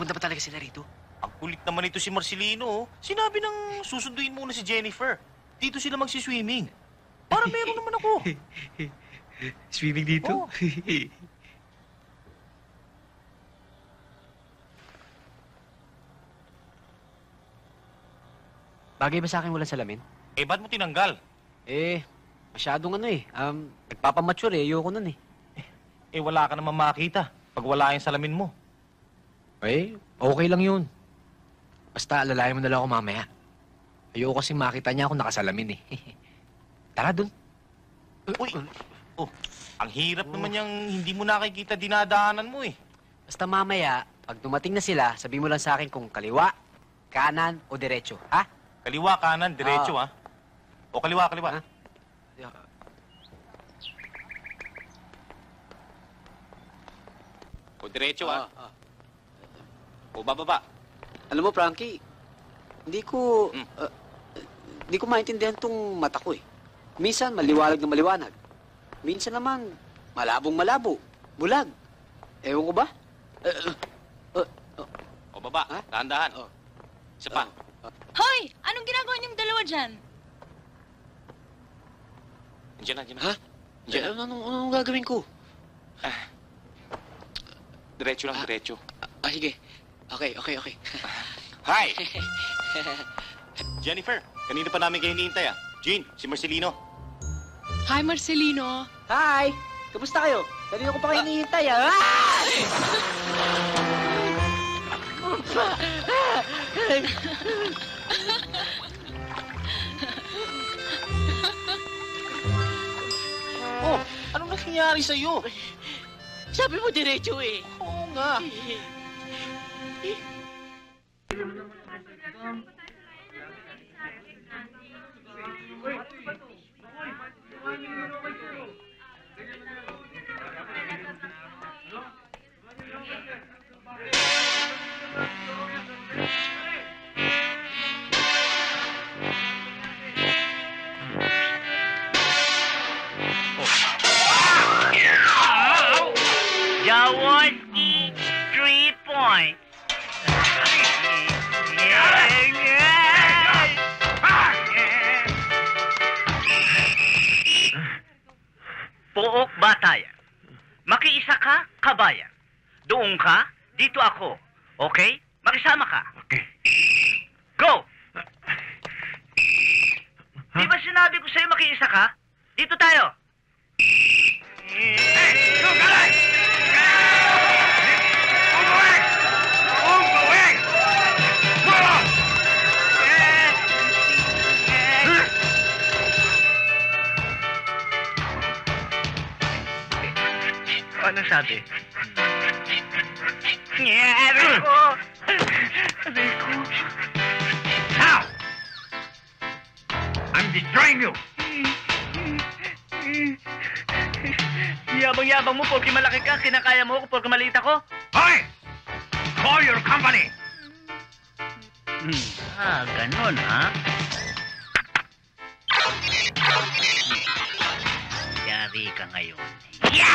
Punta ba talaga sila rito? Ang kulit naman ito si Marcelino. Sinabi nang susunduin muna si Jennifer. Dito sila magsiswimming. Para meron naman ako. Swimming dito? Oh. Bagay ba sa akin walang salamin? Eh, ba't mo tinanggal? Masyadong nagpapamature eh. Ayoko nun eh. Eh, wala ka naman makita pag wala yung salamin mo. Okay lang yun. Basta alalayan mo na lang ako mamaya. Ayoko kasing makita niya ako nakasalamin eh. Tara dun. Uy! Oh, ang hirap naman yung hindi mo nakikita dinadaanan mo eh. Basta mamaya, pag dumating na sila, sabihin mo lang sa akin kung kaliwa, kanan o diretso, ha? Kaliwa, kanan, diretso, ha? O kaliwa, kaliwa. Ha? O diretso, ha? O bababa. Alam mo, Frankie, hindi ko maintindihan tong mata ko eh. Minsan, maliwanag na maliwanag. Minsan naman, malabong malabo, bulag. Ewan ko ba? O baba, ha? dahan-dahan. Isa pa. Hoy! Anong ginagawa niyong dalawa dyan? Diyan na, diyan na. Ha? Diyan na. Anong gagawin ko? Diretso lang, diretso. Sige. Okay. Hi! Jennifer, kanina pa namin kayo hinihintay, ah. Jean, si Marcelino. Hi, Marcelino. Hi! Kamusta kayo? Kanina ko pa kayo hinihintay, ah! Oh, anong nangyayari sa'yo? Sabi mo diretso eh. Oo nga. bata yan. Makiisa ka, kabayan. Doon ka, dito ako. Okay? Makisama ka. Okay. Go! Di ba sinabi ko sa'yo makiisa ka? Dito tayo. Hey! Yung galay! Umawag! Umawag! Wala! Anong sabi? Aray ko! Aray ko! Now! I'm destroying you! Yabang-yabang mo, porke malaki ka. Kinakaya mo ako, porke maliit ako. Hoy! Call your company! Ganun, ha? Yari ka ngayon. Yeah!